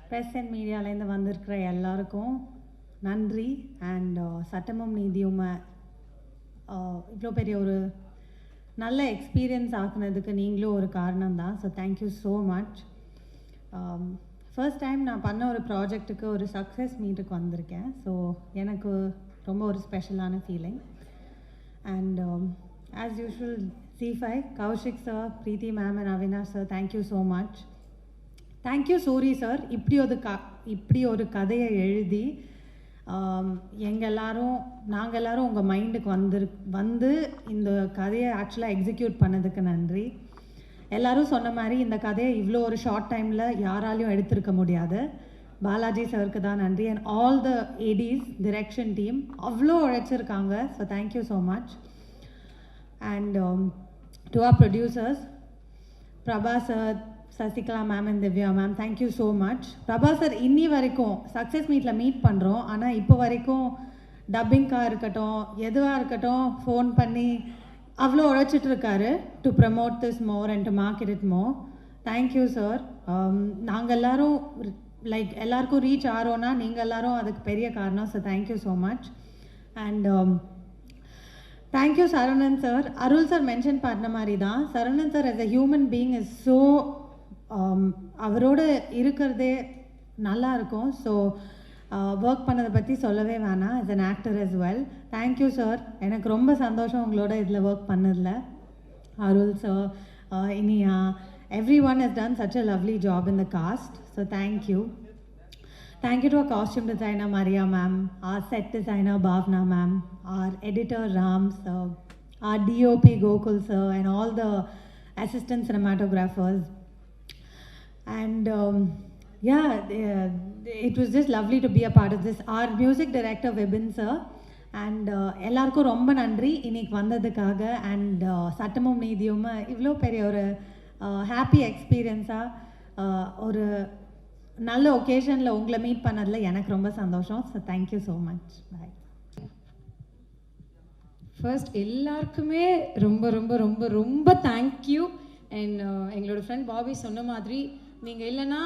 Press and மீடியாலேருந்து வந்திருக்கிற எல்லாருக்கும் நன்றி. அண்ட் சட்டமும் நீதியும் இவ்வளோ பெரிய ஒரு நல்ல எக்ஸ்பீரியன்ஸ் ஆக்குனதுக்கு நீங்களும் ஒரு காரணம் தான். So thank you so much. First time நான் பண்ண ஒரு ப்ராஜெக்ட்டுக்கு ஒரு சக்ஸஸ் மீட்டுக்கு வந்திருக்கேன். ஸோ எனக்கு ரொம்ப ஒரு ஸ்பெஷலான feeling. And as usual C5, Kaushik sir, Preethi ma'am and Avinash sir, thank you so much. Thank you Soori sir. இப்படி ஒரு கதையை எழுதி நாங்கள் எல்லாரும் உங்கள் மைண்டுக்கு வந்து இந்த கதையை ஆக்சுவலாக எக்ஸிக்யூட் பண்ணதுக்கு நன்றி. எல்லோரும் சொன்ன மாதிரி இந்த கதையை இவ்வளோ ஒரு ஷார்ட் டைமில் யாராலையும் எடுத்திருக்க முடியாது. பாலாஜி சாருக்கு தான் நன்றி. And all the ADs direction team அவ்வளோ உழைச்சிருக்காங்க. So thank you so much. And to our producers, Prabha sir, Sasikala ma'am and Divya ma'am, thank you so much. Prabha sir இன்னி வரைக்கும் சக்ஸஸ் மீட்டில் மீட் பண்ணுறோம், ஆனால் இப்போ வரைக்கும் டப்பிங்காக இருக்கட்டும் எதுவாக இருக்கட்டும் ஃபோன் பண்ணி அவ்வளோ உழைச்சிட்ருக்காரு to promote this more and to market it more. Thank you sir. நாங்கள் எல்லோரும் எல்லாருக்கும் ரீச் ஆகிறோன்னா நீங்கள் எல்லோரும் அதுக்கு பெரிய காரணம். So thank you so much. And thank you Saravanan sir. Arul sir mention பண்ண மாதிரி தான் Saravanan sir as a human being is so அவரோட இருக்கிறதே நல்லா இருக்கும். ஸோ ஒர்க் பண்ணதை பற்றி சொல்லவே வேணாம். as an actor as well. Thank you sir. எனக்கு ரொம்ப சந்தோஷம் உங்களோட இதில் ஒர்க் பண்ணதில். Arul sir, Iniya, everyone has done such a lovely job in the cast. So thank you. Thank you to our costume designer Maria ma'am, our set designer Bhavna ma'am, our editor Ram sir, our DOP Gokul sir, and all the assistant cinematographers. And it was just lovely to be a part of this. Our music director Vibin sir, and எல்லாருக்கும் ரொம்ப நன்றி இன்னைக்கு வந்ததுக்காக. And சட்டமும் நீதியும் இவ்வளோ பெரிய ஒரு happy எக்ஸ்பீரியன்ஸாக ஒரு நல்ல ஒகேஷனில் உங்களை மீட் பண்ணதில் எனக்கு ரொம்ப சந்தோஷம். So thank you so much. Bye. First எல்லாருக்குமே ரொம்ப ரொம்ப ரொம்ப ரொம்ப தேங்க்யூ. அண்ட் எங்களோட ஃப்ரெண்ட் பாபி சொன்ன மாதிரி நீங்கள் இல்லைன்னா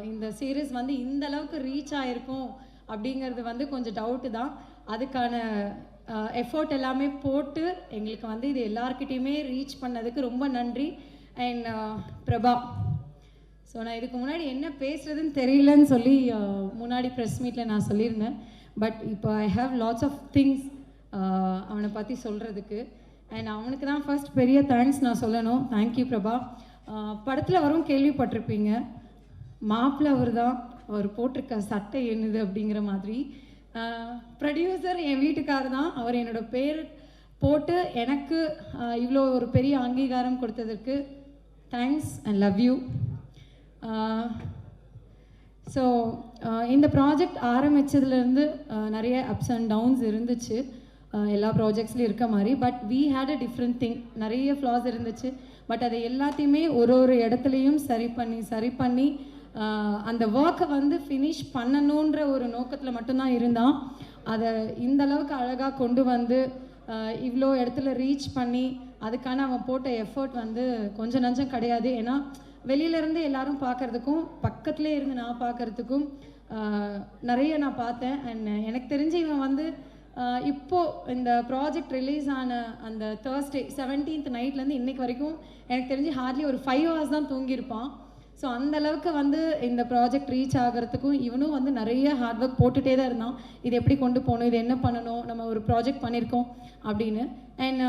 இந்த சீரீஸ் வந்து இந்த அளவுக்கு ரீச் ஆகிருக்கும் அப்படிங்கிறது வந்து கொஞ்சம் டவுட்டு தான். அதுக்கான எஃபோர்ட் எல்லாமே போட்டு எங்களுக்கு வந்து இது எல்லாருக்கிட்டையுமே ரீச் பண்ணதுக்கு ரொம்ப நன்றி. அண்ட் பிரபா, ஸோ நான் இதுக்கு முன்னாடி என்ன பேசுகிறதுன்னு தெரியலன்னு சொல்லி முன்னாடி ப்ரெஸ் மீட்டில் நான் சொல்லியிருந்தேன். பட் இப்போ I have lots of things அவனை பற்றி சொல்கிறதுக்கு. அண்ட் அவனுக்கு தான் ஃபர்ஸ்ட் பெரிய தேங்க்ஸ் நான் சொல்லணும். தேங்க்யூ பிரபா. படத்தில் வரும் கேள்விப்பட்டிருப்பீங்க, மாப்பிள்ளை அவர் தான், அவர் போட்டிருக்க சட்டை என்னது அப்படிங்கிற மாதிரி. ப்ரொடியூசர் என் வீட்டுக்காரர் தான். அவர் என்னோடய பேர் போட்டு எனக்கு இவ்வளோ ஒரு பெரிய அங்கீகாரம் கொடுத்ததற்கு thanks and love you. So இந்த ப்ராஜெக்ட் ஆரம்பித்ததுலேருந்து நிறைய அப்ஸ் அண்ட் டவுன்ஸ் இருந்துச்சு, எல்லா ப்ராஜெக்ட்ஸ்லையும் இருக்க மாதிரி. But we had a different thing. நிறைய ஃப்ளாஸ் இருந்துச்சு. பட் அதை எல்லாத்தையுமே ஒரு இடத்துலையும் சரி பண்ணி அந்த ஒர்க்கை வந்து ஃபினிஷ் பண்ணணுன்ற ஒரு நோக்கத்தில் மட்டும்தான் இருந்தான். அதை இந்த அளவுக்கு அழகாக கொண்டு வந்து இவ்வளோ இடத்துல ரீச் பண்ணி அதுக்கான அவன் போட்ட எஃபர்ட் வந்து கொஞ்சம் நஞ்சம் கிடையாது. ஏன்னா வெளியிலேருந்து எல்லாரும் பார்க்குறதுக்கும் பக்கத்துலேயே இருந்து நான் பார்க்குறதுக்கும் நிறைய நான் பார்த்தேன். அண்ட் எனக்கு தெரிஞ்சு இவன் வந்து இப்போது இந்த ப்ராஜெக்ட் ரிலீஸ் ஆன அந்த Thursday 17th நைட்லேருந்து இன்றைக்கு வரைக்கும் எனக்கு தெரிஞ்சு ஹார்ட்லி ஒரு 5 hours தான் தூங்கியிருப்பான். ஸோ அந்தளவுக்கு வந்து இந்த ப்ராஜெக்ட் ரீச் ஆகிறதுக்கும் இவனும் வந்து நிறைய ஹார்ட் ஒர்க் போட்டுகிட்டே தான் இருந்தான். இது எப்படி கொண்டு போகணும், இது என்ன பண்ணணும், நம்ம ஒரு ப்ராஜெக்ட் பண்ணியிருக்கோம் அப்படின்னு. And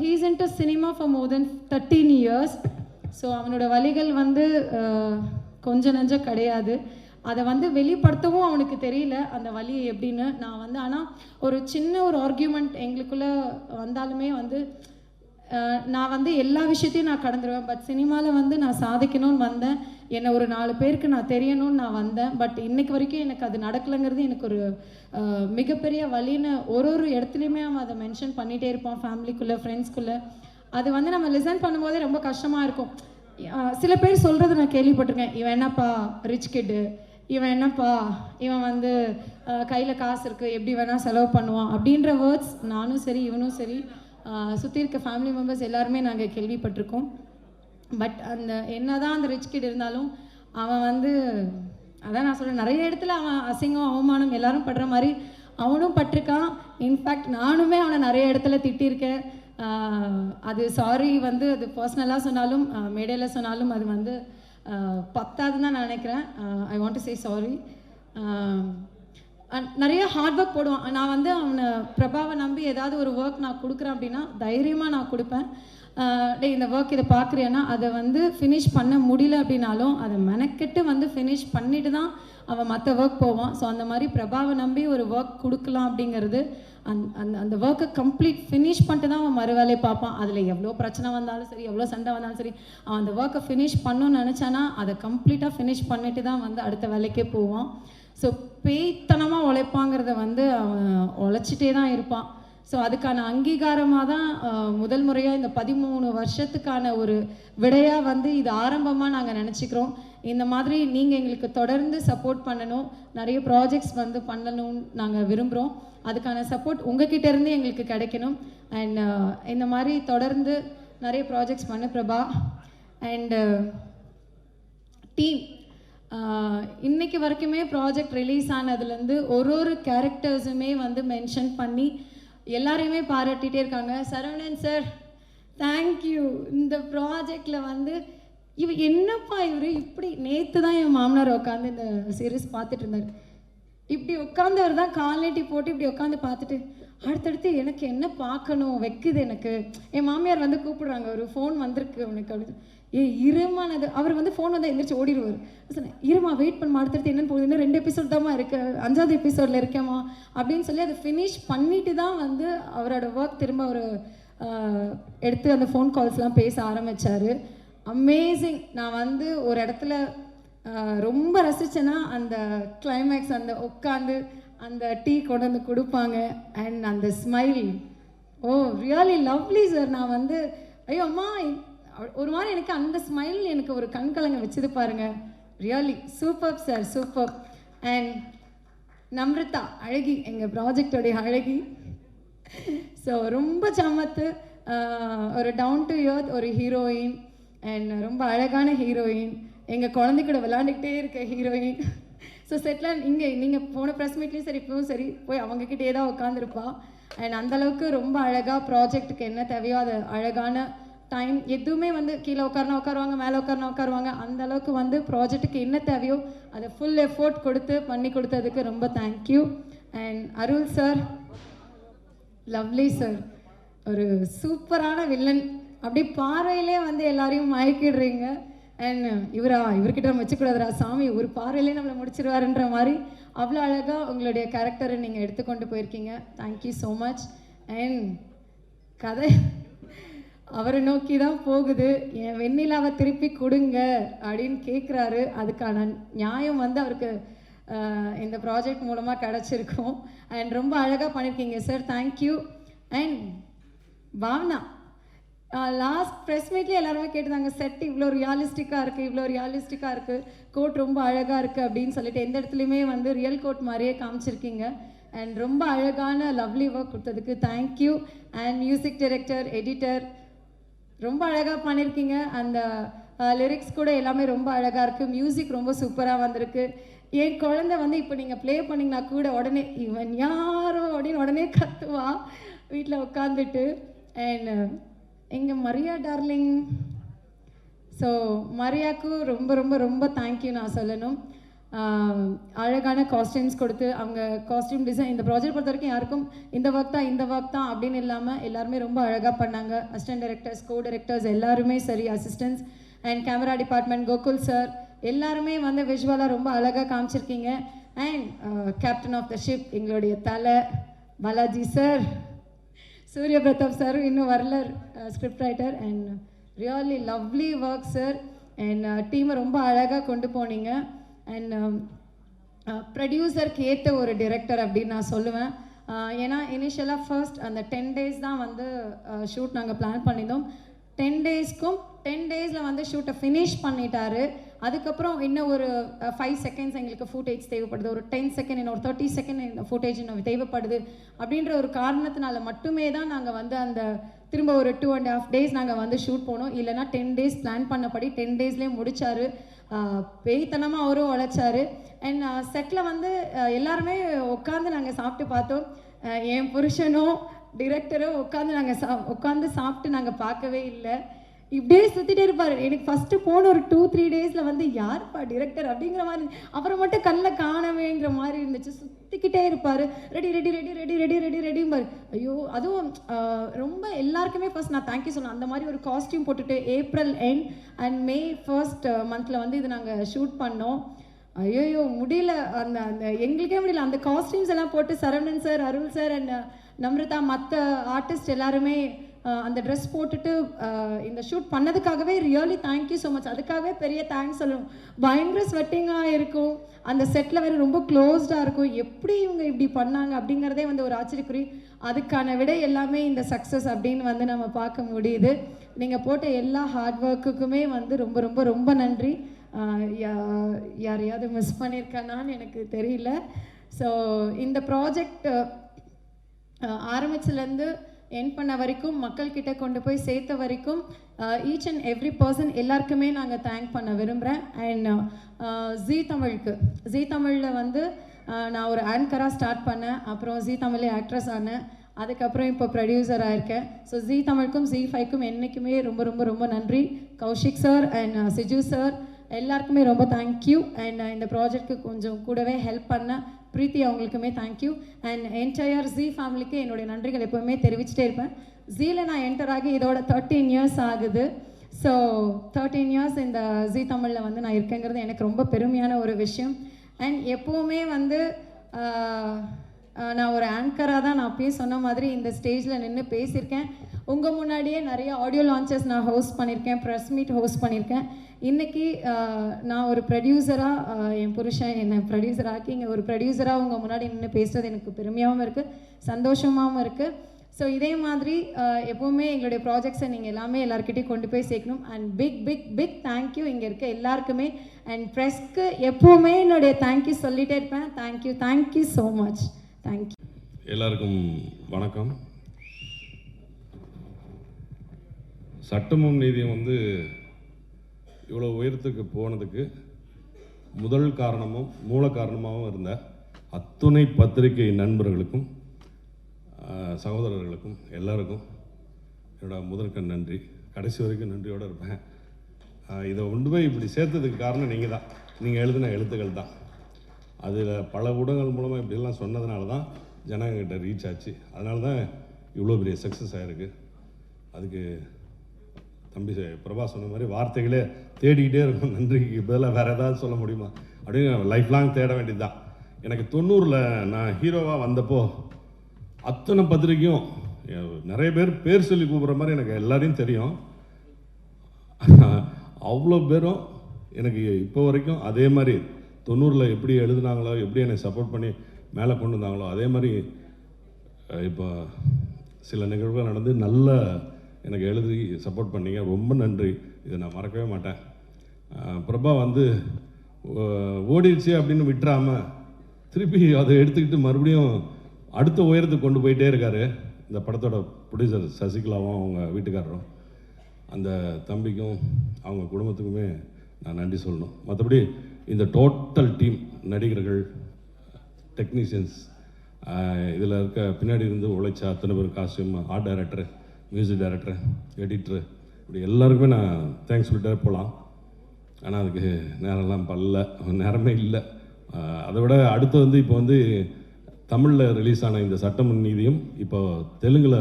he is into cinema for more then 13 years. So அவனோட வழிகள் வந்து கொஞ்சம் நஞ்சம் கிடையாது. அதை வந்து வெளிப்படுத்தவும் அவனுக்கு தெரியல அந்த வழி எப்படின்னு. நான் வந்து ஆனால் ஒரு சின்ன ஒரு ஆர்கியூமெண்ட் எங்களுக்குள்ளே வந்தாலுமே வந்து நான் வந்து எல்லா விஷயத்தையும் நான் கடந்துருவேன். பட் சினிமாவில் வந்து நான் சாதிக்கணும்னு வந்தேன், என்னை ஒரு 4 பேருக்கு நான் தெரியணும்னு நான் வந்தேன். பட் இன்றைக்கு வரைக்கும் எனக்கு அது நடக்கலைங்கிறது எனக்கு ஒரு மிகப்பெரிய வழின்னு ஒரு இடத்துலையுமே அவன் அதை மென்ஷன் பண்ணிகிட்டே இருப்பான். ஃபேமிலிக்குள்ளே, ஃப்ரெண்ட்ஸ்குள்ளே. அது வந்து நம்ம லிசன் பண்ணும்போதே ரொம்ப கஷ்டமாக இருக்கும். சில பேர் சொல்கிறது நான் கேள்விப்பட்டிருக்கேன், இவன் என்னப்பா ரிச் கிட்டு, இவன் என்னப்பா இவன் வந்து கையில் காசு இருக்குது எப்படி வேணால் செலவு பண்ணுவான் அப்படின்ற வேர்ட்ஸ் நானும் சரி இவனும் சரி சுற்றி இருக்க ஃபேமிலி மெம்பர்ஸ் எல்லாருமே நாங்கள் கேள்விப்பட்டிருக்கோம். பட் அந்த என்ன தான் அந்த ரிச் கிட் இருந்தாலும் அவன் வந்து அதான் நான் சொல்கிறேன், நிறைய இடத்துல அவன் அசிங்கம் அவமானம் எல்லாரும் படுற மாதிரி அவனும் பட்டிருக்கான். இன்ஃபேக்ட் நானுமே அவனை நிறைய இடத்துல திட்டியிருக்கேன். அது சாரி வந்து அது பர்சனலாக சொன்னாலும் மேடையில் சொன்னாலும் அது வந்து பத்தாதுன்னு தான் நான் நினைக்கிறேன். I want to say sorry. நிறைய ஹார்ட் ஒர்க் போடுவான். நான் வந்து அவனை பிரபாவை நம்பி ஏதாவது ஒரு ஒர்க் நான் கொடுக்குறேன் அப்படின்னா தைரியமாக நான் கொடுப்பேன். டே இந்த ஒர்க் இதை பார்க்குறியானா அதை வந்து ஃபினிஷ் பண்ண முடியல அப்படின்னாலும் அதை மெனக்கெட்டு வந்து ஃபினிஷ் பண்ணிட்டு தான் அவன் மற்ற ஒர்க் போவான். ஸோ அந்த மாதிரி பிரபாவை நம்பி ஒரு ஒர்க் கொடுக்கலாம் அப்படிங்கிறது அந்த ஒர்க்கை கம்ப்ளீட் ஃபினிஷ் பண்ணிட்டு தான் அவன் மறு வேலையை பார்ப்பான். அதில் எவ்வளோ பிரச்சனை வந்தாலும் சரி, எவ்வளோ சண்டை வந்தாலும் சரி, அவன் அந்த ஒர்க்கை ஃபினிஷ் பண்ணணும்னு நினச்சானா அதை கம்ப்ளீட்டாக ஃபினிஷ் பண்ணிட்டு தான் வந்து அடுத்த வேலைக்கே போவான். ஸோ பேய்த்தனமாக உழைப்பாங்கிறத வந்து அவன் உழைச்சிட்டே தான் இருப்பான். ஸோ அதுக்கான அங்கீகாரமாக தான் முதல் முறையாக இந்த 13 வருஷத்துக்கான ஒரு விடையாக வந்து இது ஆரம்பமாக நாங்கள் நினச்சிக்கிறோம். இந்த மாதிரி நீங்கள் எங்களுக்கு தொடர்ந்து சப்போர்ட் பண்ணணும், நிறைய ப்ராஜெக்ட்ஸ் வந்து பண்ணணும்னு நாங்கள் விரும்புகிறோம். அதுக்கான சப்போர்ட் உங்ககிட்ட இருந்து எங்களுக்கு கிடைக்கணும். அண்ட் இந்த மாதிரி தொடர்ந்து நிறைய ப்ராஜெக்ட்ஸ் பண்ண பிரபா. அண்டு டீம் இன்னைக்கு வரைக்குமே ப்ராஜெக்ட் ரிலீஸ் ஆனதுலேருந்து ஒரு கேரக்டர்ஸுமே வந்து மென்ஷன் பண்ணி எல்லாரையுமே பாராட்டிகிட்டே இருக்காங்க. Saravanan sir thank you. இந்த ப்ராஜெக்டில் வந்து என்னப்பா இவர் இப்படி நேற்று தான் என் மாமனார் உட்காந்து இந்த சீரீஸ் பார்த்துட்டு இருந்தார். இப்படி உட்காந்தவர் தான் கால் நீட்டி போட்டு இப்படி உட்காந்து பார்த்துட்டு அடுத்தடுத்து எனக்கு என்ன பார்க்கணும் வைக்குது எனக்கு. என் மாமியார் வந்து கூப்பிடுறாங்க, ஒரு ஃபோன் வந்திருக்கு அவனுக்கு அப்படின்னு. இருமானது அவர் வந்து ஃபோன் வந்து எந்திரிச்சு ஓடிடுவார். சொன்னேன் இருமா வெயிட் பண்ண, அடுத்தடுத்து என்னென்னு போகுது, இன்னும் 2 எபிசோட் தான்மா இருக்கு, 5வது எபிசோடில் இருக்கேம்மா அப்படின்னு சொல்லி அதை ஃபினிஷ் பண்ணிட்டு தான் வந்து அவரோட ஒர்க் திரும்ப அவர் எடுத்து அந்த ஃபோன் கால்ஸ்லாம் பேச ஆரம்பித்தார். அமேசிங். நான் வந்து ஒரு இடத்துல ரொம்ப ரசித்தேன்னா அந்த கிளைமேக்ஸ், அந்த உட்காந்து அந்த டீ கொண்டு வந்து கொடுப்பாங்க அண்ட் அந்த ஸ்மைல், ஓ ரியலி லவ்லி சார். நான் வந்து ஐயோ அம்மா ஒரு மாதிரி எனக்கு அந்த ஸ்மைல் எனக்கு ஒரு கண்கலங்க வச்சது பாருங்க. Really super sir, super. And Namrata அழகி, எங்கள் ப்ராஜெக்டோடைய அழகி. ஸோ ரொம்ப சமத்து, ஒரு டவுன் டு எர்த் ஒரு ஹீரோயின் அண்ட் ரொம்ப அழகான ஹீரோயின், எங்கள் குழந்தை கூட விளாண்டுக்கிட்டே இருக்க ஹீரோயின். ஸோ செட்டில் இங்கே நீங்கள் போன ப்ரெஸ் மீட்லேயும் சரி இப்பவும் சரி போய் அவங்கக்கிட்டே தான் உட்காந்துருப்பா. அண்ட் அந்தளவுக்கு ரொம்ப அழகாக ப்ராஜெக்ட்டுக்கு என்ன தேவையோ அது அழகான டைம் எதுவுமே வந்து கீழே உட்காருவாங்க, மேலே உட்காருவாங்க, அந்த அளவுக்கு வந்து ப்ராஜெக்ட்டுக்கு என்ன தேவையோ அதை ஃபுல் எஃபோர்ட் கொடுத்து பண்ணி கொடுத்ததுக்கு ரொம்ப thank you. And Arul sir, lovely sir, ஒரு சூப்பரான வில்லன். அப்படி பார்வையிலே வந்து எல்லாரையும் மயக்கிடுறீங்க. அண்ட் இவர்கிட்ட நம்ம வச்சுக்கூடாதுரா சாமி, ஒரு பார்வையிலே நம்மளை முடிச்சிருவாருன்ற மாதிரி அவ்வளோ அழகாக உங்களுடைய கேரக்டரை நீங்கள் எடுத்துக்கொண்டு போயிருக்கீங்க. Thank you so much. அண்ட் கதை அவரை நோக்கி தான் போகுது. என் வெண்ணிலாவை திருப்பி கொடுங்க அப்படின்னு கேட்குறாரு. அதுக்கான நியாயம் வந்து அவருக்கு இந்த ப்ராஜெக்ட் மூலமாக கிடச்சிருக்கும். அண்ட் ரொம்ப அழகாக பண்ணியிருக்கீங்க sir, thank you. And Bhavana, last press மீட்லேயே எல்லாருமே கேட்டுதாங்க, செட் இவ்வளோ ரியாலிஸ்டிக்காக இருக்குது, கோட் ரொம்ப அழகாக இருக்குது அப்படின்னு சொல்லிட்டு எந்த இடத்துலையுமே வந்து ரியல் கோட் மாதிரியே காமிச்சிருக்கீங்க. அண்ட் ரொம்ப அழகான லவ்லி ஒர்க் கொடுத்ததுக்கு thank you. And music director, editor ரொம்ப அழகாக பண்ணியிருக்கீங்க. அந்த லிரிக்ஸ் கூட எல்லாமே ரொம்ப அழகாக இருக்குது. மியூசிக் ரொம்ப சூப்பராக வந்திருக்கு. என் குழந்தை வந்து இப்போ நீங்கள் ப்ளே பண்ணிங்கன்னா கூட உடனே இவன் யாரோ அப்படின்னு உடனே கத்துவா வீட்டில் உட்காந்துட்டு. அண்ட் எங்கள் மரியா டார்லிங், ஸோ மரியாவுக்கு ரொம்ப ரொம்ப ரொம்ப தேங்க்யூ நான் சொல்லணும். அழகான காஸ்டியூம்ஸ் கொடுத்து அவங்க காஸ்டியூம் டிசைன் இந்த ப்ராஜெக்ட் பொறுத்த வரைக்கும் யாருக்கும் இந்த ஒர்க் தான் அப்படின்னு இல்லாமல் எல்லாருமே ரொம்ப அழகாக பண்ணாங்க. அசிஸ்டன்ட் டைரக்டர்ஸ், கோ டைரக்டர்ஸ் எல்லாருமே சரி, assistants and camera department, Gokul sir எல்லாருமே வந்து விஷுவலாக ரொம்ப அழகாக காமிச்சிருக்கீங்க. And captain of the ship எங்களுடைய தலை பாலாஜி சார், சூரிய பிரதாப் சார் இன்னும் வரல, script writer. And really lovely work sir. And டீமை ரொம்ப அழகாக கொண்டு போனீங்க. அண்ட் ப்ரொடியூசருக்கு ஏற்ற ஒரு டிரெக்டர் அப்படின்னு நான் சொல்லுவேன். ஏன்னா இனிஷியலாக ஃபர்ஸ்ட் அந்த 10 days தான் வந்து ஷூட் நாங்கள் பிளான் பண்ணியிருந்தோம். 10 days வந்து ஷூட்டை ஃபினிஷ் பண்ணிட்டாரு. அதுக்கப்புறம் இன்னும் ஒரு 5 seconds எங்களுக்கு ஃபுட்டேஜ் தேவைப்படுது, ஒரு 10 seconds இன்னும் ஒரு 30 seconds ஃபுட்டேஜ் இன்னும் தேவைப்படுது அப்படின்ற ஒரு காரணத்தினால மட்டுமே தான் நாங்கள் வந்து அந்த திரும்ப ஒரு 2.5 days நாங்கள் வந்து ஷூட் போனோம். இல்லைனா 10 days பிளான் பண்ணபடி 10 daysலேயே முடித்தார். பேய்த்தனமாக அவரும் உழைச்சாரு. அண்ட் செட்டில் வந்து எல்லாருமே உட்காந்து நாங்கள் சாப்பிட்டு பார்த்தோம். என் புருஷனும் டிரெக்டரும் உட்காந்து சாப்பிட்டு நாங்கள் பார்க்கவே இல்லை. இப்படியே சுற்றிட்டே இருப்பார். எனக்கு ஃபஸ்ட்டு போன ஒரு 2-3 டேஸில் வந்து யார்ப்பா டிரெக்டர் அப்படிங்கிற மாதிரி, அப்புறம் மட்டும் கண்ணில் காணவேங்கிற மாதிரி இருந்துச்சு. சுற்றிக்கிட்டே இருப்பார். Ready ready ready ready ready ready ரெடிம்பார். ஐயோ, அதுவும் ரொம்ப எல்லாருக்குமே ஃபர்ஸ்ட் நான் தேங்க்யூ சொல்லணும். அந்த மாதிரி ஒரு காஸ்டியூம் போட்டுட்டு April end and May 1st மந்தில் வந்து இது நாங்கள் ஷூட் பண்ணோம். ஐயோ முடியல, அந்த அந்த எங்களுக்கே முடியல. அந்த காஸ்டியூம்ஸ் எல்லாம் போட்டு Saravanan sir, Arul sir and Namrata மற்ற ஆர்டிஸ்ட் எல்லாருமே அந்த ட்ரெஸ் போட்டுட்டு இந்த ஷூட் பண்ணதுக்காகவே ரியலி தேங்க்யூ ஸோ மச். அதுக்காகவே பெரிய தேங்க்ஸ் சொல்லணும். பயங்கர ஸ்வெட்டிங்காக இருக்கும். அந்த செட்டில் வேறு ரொம்ப க்ளோஸ்டாக இருக்கும். எப்படி இவங்க இப்படி பண்ணாங்க அப்படிங்கிறதே வந்து ஒரு ஆச்சரியக்குறி. அதுக்கான விட எல்லாமே இந்த சக்ஸஸ் அப்படின்னு வந்து நம்ம பார்க்க முடியுது. நீங்கள் போட்ட எல்லா ஹார்ட் ஒர்க்குக்குமே வந்து ரொம்ப ரொம்ப ரொம்ப நன்றி. யாரையாவது மிஸ் பண்ணியிருக்கானான்னு எனக்கு தெரியல. ஸோ இந்த ப்ராஜெக்ட் ஆரம்பிச்சிலேருந்து என் பண்ண வரைக்கும், மக்கள்கிட்ட கொண்டு போய் சேர்த்த வரைக்கும் ஈச் அண்ட் எவ்ரி பர்சன் எல்லாருக்குமே நாங்கள் தேங்க் பண்ண விரும்புகிறேன். அண்ட் ஜீ தமிழில் வந்து நான் ஒரு ஆங்கராக ஸ்டார்ட் பண்ணேன். அப்புறம் ஜீ தமிழ் ஆக்ட்ரஸ் ஆனேன். அதுக்கப்புறம் இப்போ ப்ரொடியூசராக இருக்கேன். ஸோ ஜீ தமிழுக்கும் ஜீ5க்கும் என்றைக்குமே ரொம்ப ரொம்ப ரொம்ப நன்றி. கௌஷிக் சார் அண்ட் சிஜு சார் எல்லாருக்குமே ரொம்ப தேங்க்யூ. அண்ட் இந்த ப்ராஜெக்ட்டுக்கு கொஞ்சம் கூடவே ஹெல்ப் பண்ண பிரீத்தி அவங்களுக்குமே தேங்க்யூ. அண்ட் என்டையர் ஜீ ஃபேமிலிக்கு என்னுடைய நன்றிகள் எப்போவுமே தெரிவிச்சிட்டே இருப்பேன். ஜீயில் நான் என்டர் ஆகி இதோட 13 இயர்ஸ் ஆகுது. ஸோ 13 இயர்ஸ் இந்த ஜீ தமிழில் வந்து நான் இருக்கேங்கிறது எனக்கு ரொம்ப பெருமையான ஒரு விஷயம். அண்ட் எப்போவுமே வந்து நான் ஒரு ஆங்கராக தான் நான் அப்பயே சொன்ன மாதிரி இந்த ஸ்டேஜில் நின்று பேசியிருக்கேன். உங்கள் முன்னாடியே நிறைய ஆடியோ லான்ச்சஸ் நான் ஹோஸ்ட் பண்ணியிருக்கேன், ப்ரெஸ் மீட் ஹோஸ்ட் பண்ணியிருக்கேன். இன்றைக்கி நான் ஒரு ப்ரொடியூசராக, என் புருஷன் என்னை ப்ரொடியூசர் ஆக்கி இங்கே ஒரு ப்ரொடியூசராக உங்கள் முன்னாடி நின்று பேசுகிறது எனக்கு பெருமையாகவும் இருக்குது, சந்தோஷமாகவும் இருக்குது. ஸோ இதே மாதிரி எப்போவுமே எங்களுடைய ப்ராஜெக்ட்ஸை நீங்கள் எல்லாமே எல்லாருக்கிட்டையும் கொண்டு போய் சேர்க்கணும். And big big big thank you இங்கே இருக்க எல்லாருக்குமே. அண்ட் ப்ரெஸ்க்கு எப்போவுமே என்னுடைய தேங்க்யூ சொல்லிகிட்டே இருப்பேன். Thank you so much. தேங்க்யூ. எல்லாருக்கும் வணக்கம். சட்டமும் நீதியும் வந்து இவ்வளோ உயரத்துக்கு போனதுக்கு முதல் காரணமும் மூல காரணமாகவும் இருந்த அத்துணை பத்திரிகை நண்பர்களுக்கும் சகோதரர்களுக்கும் எல்லாருக்கும் என்னோட முதற்கண் நன்றி. கடைசி வரைக்கும் நன்றியோடு இருப்பேன். இதை கொண்டு போய் இப்படி சேர்த்ததுக்கு காரணம் நீங்கள் தான். நீங்கள் எழுதின எழுத்துக்கள் தான். அதில் பல ஊடகங்கள் மூலமாக இப்படிலாம் சொன்னதுனால தான் ஜனங்கிட்ட ரீச் ஆச்சு. அதனால தான் இவ்வளோ பெரிய சக்ஸஸ் ஆகிருக்கு. அதுக்கு தம்பி பிரபா சொன்ன மாதிரி வார்த்தைகளே தேடிக்கிட்டே இருக்கும். நன்றிக்கு பதிலாக வேறு ஏதாவது சொல்ல முடியுமா அப்படின்னு லைஃப் லாங் தேட வேண்டியது தான். எனக்கு 90 நான் ஹீரோவாக வந்தப்போ அத்தனை பத்திரிக்கையும் நிறைய பேர் சொல்லி கூப்பிட்ற மாதிரி எனக்கு எல்லாரையும் தெரியும். அவ்வளோ பேரும் எனக்கு இப்போ வரைக்கும் அதே மாதிரி 90 எப்படி எழுதுனாங்களோ, எப்படி என்னை சப்போர்ட் பண்ணி மேலே கொண்டு வந்தாங்களோ, அதே மாதிரி இப்போ சில நிகழ்வுகள் நடந்து நல்ல எனக்கு எழுதி சப்போர்ட் பண்ணீங்க. ரொம்ப நன்றி. இதை நான் மறக்கவே மாட்டேன். பிரபா வந்து ஓடிடுச்சு அப்படின்னு விட்டுறாமல் திருப்பி அதை எடுத்துக்கிட்டு மறுபடியும் அடுத்த உயரத்துக்கு கொண்டு போயிட்டே இருக்கார். இந்த படத்தோட ப்ரொடியூசர் சசிகலாவும் அவங்க வீட்டுக்காரரும், அந்த தம்பிக்கும் அவங்க குடும்பத்துக்குமே நான் நன்றி சொல்லணும். மற்றபடி இந்த டோட்டல் டீம், நடிகர்கள், டெக்னீஷியன்ஸ், இதில் இருக்க பின்னாடி இருந்து உழைச்ச அத்தனை பேர், costume, art director, music director, editor, இப்படி எல்லாருக்குமே நான் தேங்க்ஸ் சொல்லிட்டே போகலாம். ஆனால் அதுக்கு நேரமே இல்லை. அதை விட அடுத்து வந்து இப்போ வந்து தமிழில் ரிலீஸ் ஆன இந்த சட்டமும் நீதியும் இப்போ தெலுங்கில்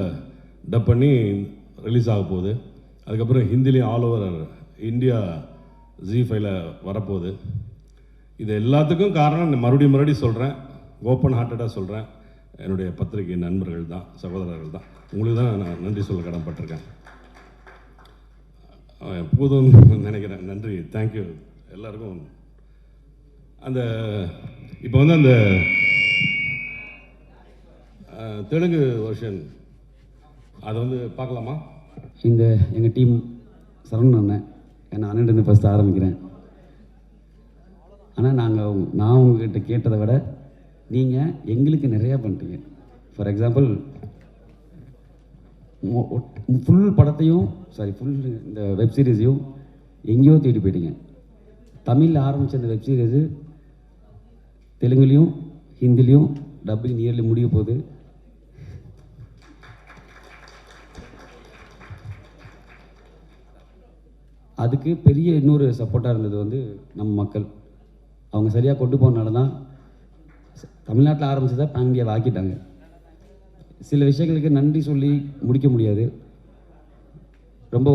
டப் பண்ணி ரிலீஸ் ஆக போகுது. அதுக்கப்புறம் ஹிந்திலையும் ஆல் ஓவர் இந்தியா ஜீ5ல வரப்போகுது. இது எல்லாத்துக்கும் காரணம் மறுபடியும் சொல்கிறேன், ஓப்பன் ஹார்ட்டடாக சொல்கிறேன், என்னுடைய பத்திரிகை நண்பர்கள் தான், சகோதரர்கள் தான். உங்களுக்கு தான் நான் நன்றி சொல்ல கடன்பட்டிருக்கேன். போதும்னு நினைக்கிறேன். நன்றி, தேங்க்யூ எல்லாருக்கும். அந்த இப்போ வந்து அந்த தெலுங்கு வெர்ஷன் அதை வந்து பார்க்கலாமா? இந்த எங்கள் டீம் சரவணன் அண்ணன், நான் அண்ணன் ஃபஸ்ட்டு ஆரம்பிக்கிறேன். ஆனால் நான் உங்ககிட்ட கேட்டதை விட நீங்கள் எங்களுக்கு நிறையா பண்ணிட்டீங்க. ஃபார் எக்ஸாம்பிள் ஃபுல் படத்தையும் ஃபுல் இந்த வெப் சீரிஸையும் எங்கேயோ தேடி போயிட்டீங்க. தமிழில் ஆரம்பித்த அந்த வெப் சீரிஸு தெலுங்குலேயும் ஹிந்திலையும் டப்பிங் நியர்லி முடிய போகுது. அதுக்கு பெரிய இன்னொரு சப்போர்ட்டாக இருந்தது வந்து நம்ம மக்கள். அவங்க சரியாக கொண்டு போனனால தான் தமிழ்நாட்டில் ஆரம்பிச்சதை பேன் இண்டியாவை ஆக்கிட்டாங்க. சில விஷயங்களுக்கு நன்றி சொல்லி முடிக்க முடியாது. ரொம்ப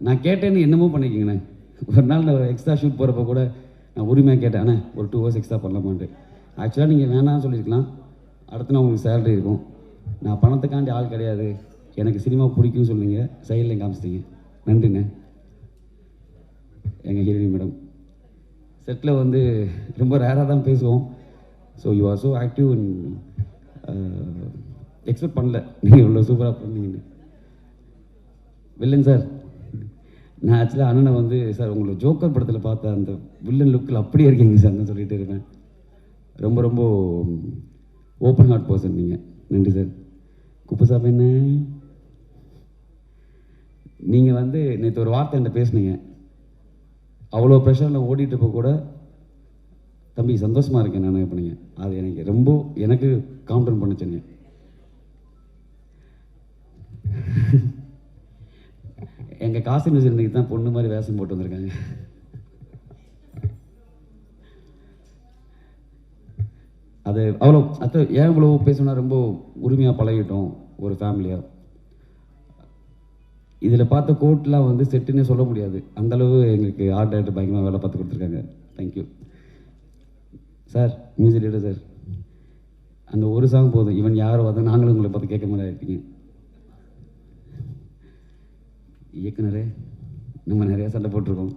நான் கேட்டேன்னு என்னமோ பண்ணிக்கிங்கண்ணே. ஒரு நாள் நான் எக்ஸ்ட்ரா ஷூட் போகிறப்ப கூட நான் உரிமையாக கேட்டேன், அண்ணே ஒரு 2 hours எக்ஸ்ட்ரா பண்ணலாமான்ட்டு. ஆக்சுவலாக நீங்கள் வேணாம்னு சொல்லியிருக்கலாம், அடுத்த நாள் உங்களுக்கு சேலரி இருக்கும். நான் பணத்துக்காண்டி ஆள் கிடையாது, எனக்கு சினிமா பிடிக்கும்னு சொன்னீங்க, சைடில் காமிச்சிட்டீங்க. நன்றிண்ணே. எங்கள் ஹீரோயின் மேடம் செட்டில் வந்து ரொம்ப ரேராக தான் பேசுவோம். So you are so active. Expect பண்ணல நீங்கள் இவ்வளோ சூப்பராக பண்ணீங்கன்னு. வில்லன் சார், நான் ஆக்சுவலாக அண்ணனை வந்து சார் உங்களை ஜோக்கர் படத்தில் பார்த்த அந்த வில்லன் லுக்கில் அப்படியே இருக்கீங்க சார் நான் சொல்லிகிட்டே இருப்பேன். ரொம்ப ரொம்ப ஓப்பன் ஹார்ட் பர்சன் நீங்கள். நன்றி சார். குப்புசாமி என்ன நீங்கள் வந்து நேற்று ஒரு வார்த்தை என்கிட்ட பேசுனீங்க. அவ்வளோ ப்ரெஷரில் ஓடிட்டுப்போ கூட தம்பி சந்தோஷமாக இருக்கேன் நான் பண்ணீங்க. அது எனக்கு ரொம்ப எனக்கு காம்ப்ளமெண்ட் பண்ணிச்சுங்க. எங்கள் காசி மியூசிக் இன்றைக்கி தான் பொண்ணு மாதிரி வேஷம் போட்டு வந்திருக்காங்க. அது அவ்வளோ ஏன் இவ்வளோ பேசணும்னா ரொம்ப உரிமையாக பழகிட்டோம் ஒரு ஃபேமிலியாக. இதில் பார்த்த கோட்லாம் வந்து செட்டுன்னே சொல்ல முடியாது, அந்தளவு எங்களுக்கு ஆர்ட் டைரக்டர் பயங்கரமாக வேலை பார்த்து கொடுத்துருக்காங்க. Thank you sir. Music director sir, அந்த ஒரு சாங் போதும், இவன் யாரோ அதை நாங்களும் உங்களை பார்த்து கேட்க மாதிரி இருக்கீங்க. இயக்குனரே, நம்ம நிறையா சண்டை போட்டிருக்கோம்.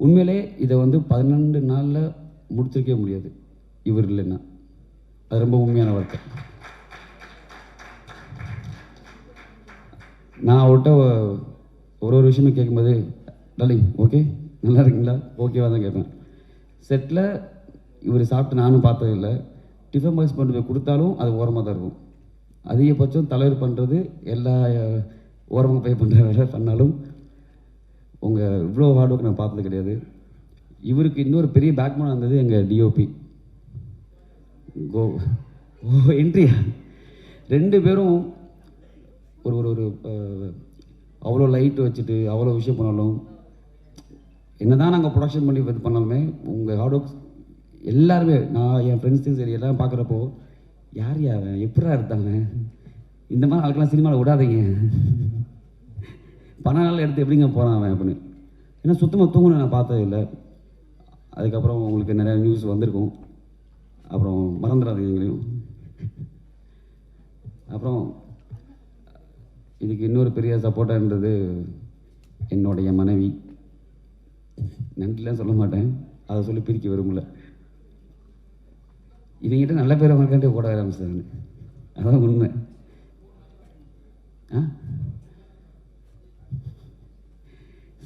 உண்மையிலே இதை வந்து 12 நாளில் முடிச்சிருக்கவே முடியாது இவர் இல்லைன்னா. அது ரொம்ப உண்மையான வார்த்தை. நான் அவர்கிட்ட ஒரு விஷயமே கேட்கும்போது, டார்லிங் ஓகே நல்லா இருக்கீங்களா, ஓகேவா தான் கேட்பேன். செட்டில் இவர் சாப்பிட்டு நானும் பார்த்ததில்லை. டிஃபன் பாக்ஸ் கொண்டு போய் கொடுத்தாலும் அது ஓரமாக தான் இருக்கும். அதிகபட்சம் தலைவர் பண்ணுறது எல்லா ஓரமாக பே பண்ணுற வேலை பண்ணாலும் உங்கள் இவ்வளோ ஹார்ட் ஒர்க் நான் பார்த்தது கிடையாது. இவருக்கு இன்னொரு பெரிய பேக்போனாக இருந்தது எங்கள் டிஓபி என்ட்ரியா. 2 பேரும் ஒரு ஒரு அவ்வளோ லைட் வச்சுட்டு அவ்வளோ விஷயம் பண்ணாலும், என்ன தான் நாங்கள் ப்ரொடக்ஷன் பண்ணி இது பண்ணாலுமே உங்கள் ஹார்ட் ஒர்க் எல்லாருமே, நான் என் ஃப்ரெண்ட்ஸும் சரி எல்லாம் பார்க்குறப்போ யார் அவன் எப்படா இருந்தாங்க, இந்த மாதிரி ஆளுக்கெல்லாம் சினிமாவில் விடாதீங்க, பணம் எடுத்து எப்படிங்க போகிறான் அவன் அப்படின்னு. ஏன்னா சுத்தமாக தூங்கணும் நான் பார்த்தது இல்லை. அதுக்கப்புறம் உங்களுக்கு நிறையா நியூஸ் வந்திருக்கும், அப்புறம் மறந்துடாதீங்க எங்களையும். அப்புறம் இதுக்கு இன்னொரு பெரிய சப்போர்ட்டாக இருந்தது என்னுடைய மனைவி. நன்றிலாம் சொல்ல மாட்டேன், அதை சொல்லி பிரிக்க விரும்பல. இவங்கிட்ட நல்ல பேர் அவங்களுக்காண்டி ஓட ஆரம்பிச்சாங்க, அதான் உண்மை.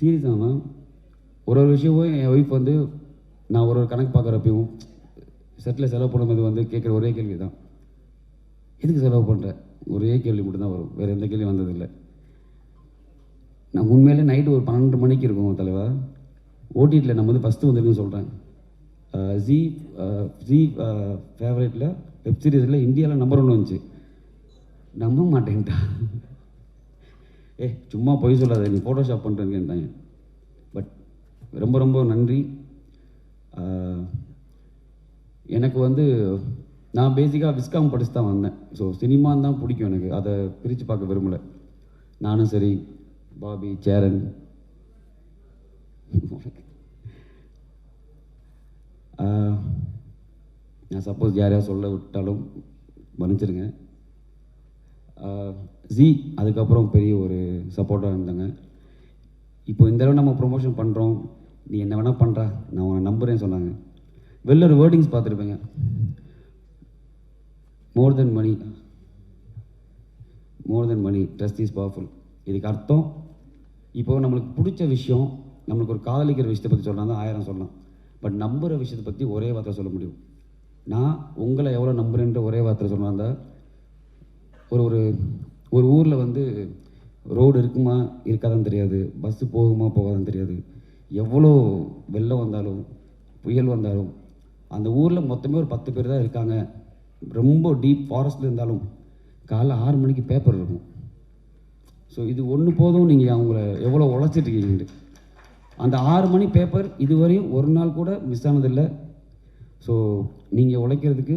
சீரியஸாக ஒரு விஷயமும் என் ஒய்ஃப் வந்து நான் ஒரு கணக்கு பார்க்குறப்பையும் செட்டில் செலவு பண்ணும்போது வந்து கேட்குற ஒரே கேள்வி தான், எதுக்கு செலவு பண்ணுற? ஒரே கேள்வி மட்டும்தான் வரும், வேறு எந்த கேள்வி வந்ததில்லை. நான் உண்மையிலே நைட்டு ஒரு 12 மணிக்கு இருக்கும் தலைவா, ஓடிடியில் நம்ம வந்து ஃபஸ்ட்டு வந்துருக்குன்னு சொல்கிறேன். ஜி ஃபேவரேட்டில் வெப் சீரிஸில் இந்தியாவில் நம்பர் 1 வந்துச்சு. நம்ப மாட்டேன்ட்டா. சும்மா பொய் சொல்லாத, நீ ஃபோட்டோஷாப் பண்ணுறேன்ட்டாங்க. பட் ரொம்ப ரொம்ப நன்றி. எனக்கு வந்து நான் பேசிக்காக விஸ்காம் படித்து தான் வந்தேன். ஸோ சினிமான்னு தான் பிடிக்கும் எனக்கு, அதை பிரித்து பார்க்க விரும்பலை. நானும் சரி, பாபி, சேரன், நான் சப்போஸ் யாரையா சொல்ல விட்டாலும் மன்னிச்சிருங்க. ஜி அதுக்கப்புறம் பெரிய ஒரு சப்போர்ட்டாக இருந்தாங்க. இப்போ இந்த தடவை நம்ம ப்ரொமோஷன் பண்ணுறோம், நீ என்ன வேணால் பண்ணுறா, நான் உன்னை நம்புகிறேன்னு சொன்னாங்க. வெளில ஒரு வேர்டிங்ஸ் பார்த்துருப்பேங்க, more than money trust is powerful. இதுக்கு அர்த்தம் இப்போது நம்மளுக்கு பிடிச்ச விஷயம், நம்மளுக்கு ஒரு காதலிக்கிற விஷயத்தை பற்றி சொல்லலாம் தான் 1000 சொல்லலாம். பட் நம்புகிற விஷயத்தை பற்றி ஒரே வார்த்தை சொல்ல முடியும். நான் உங்களை எவ்வளோ நம்புகிறேன்ற ஒரே வார்த்தை சொன்னாங்க. ஒரு ஊரில் வந்து ரோடு இருக்குமா இருக்காதான்னு தெரியாது, பஸ்ஸு போகுமா போகாதான்னு தெரியாது. எவ்வளோ வெள்ளம் வந்தாலும் புயல் வந்தாலும் அந்த ஊரில் மொத்தமே ஒரு 10 பேர் தான் இருக்காங்க. ரொம்ப டீப் ஃபாரஸ்ட்டில் இருந்தாலும் காலைல 6 மணிக்கு பேப்பர் இருக்கும். ஸோ இது ஒன்று போதும் நீங்கள் அவங்கள எவ்வளோ உழைச்சிட்ருக்கீங்கன்ட்டு. அந்த 6 மணி பேப்பர் இதுவரையும் ஒரு நாள் கூட மிஸ் ஆனதில்லை. ஸோ நீங்கள் உழைக்கிறதுக்கு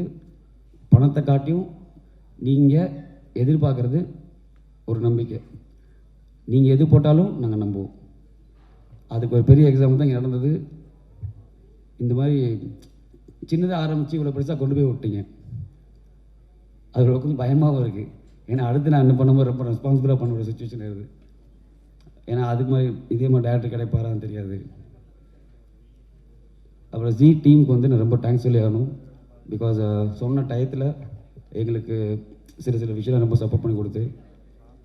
பணத்தை காட்டியும் நீங்கள் எதிர்பார்க்குறது ஒரு நம்பிக்கை. நீங்கள் எது போட்டாலும் நாங்கள் நம்புவோம். அதுக்கு ஒரு பெரிய எக்ஸாம்பிள் தான் இங்கே நடந்தது. இந்த மாதிரி சின்னதாக ஆரம்பித்து இவ்வளோ பெருசாக கொண்டு போய் விட்டீங்க. அது கொஞ்சம் பயமாகவும் இருக்குது. ஏன்னா அடுத்து நான் என்ன பண்ணும்போது ரொம்ப ரெஸ்பான்சிபிளாக பண்ண ஒரு சுச்சுவேஷன் இருக்குது. ஏன்னா அதுக்கு மாதிரி இதே மாதிரி டேரக்டர் கிடைப்பாரான்னு தெரியாது. அப்புறம் ஜி டீமுக்கு வந்து நான் ரொம்ப தேங்க்ஸ் சொல்லி ஆகணும். பிகாஸ் சொன்ன டயத்தில் எங்களுக்கு சில விஷயம் ரொம்ப சப்போர்ட் பண்ணி கொடுத்து,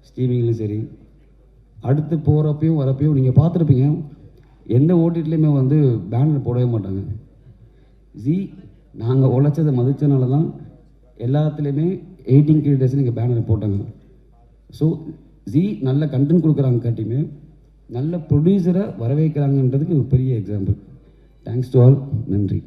ஸ்ட்ரீமிங்லேயும் சரி, அடுத்து போகிறப்பையும் வரப்பையும் நீங்கள் பார்த்துருப்பீங்க, எந்த ஓடிடிலையுமே வந்து பேனர் போடவே மாட்டாங்க. ஜி நாங்கள் உழைச்சதை மதித்தனால தான் எல்லாத்துலேயுமே 18 கிரியேட்டர்ஸ் நீங்கள் பேனர் போட்டாங்க. ஸோ ஜி நல்ல கண்டென்ட் கொடுக்குறாங்க காட்டியுமே நல்ல ப்ரொடியூசரை வரவேற்கிறாங்கன்றதுக்கு ஒரு பெரிய எக்ஸாம்பிள். Thanks to all. நன்றி.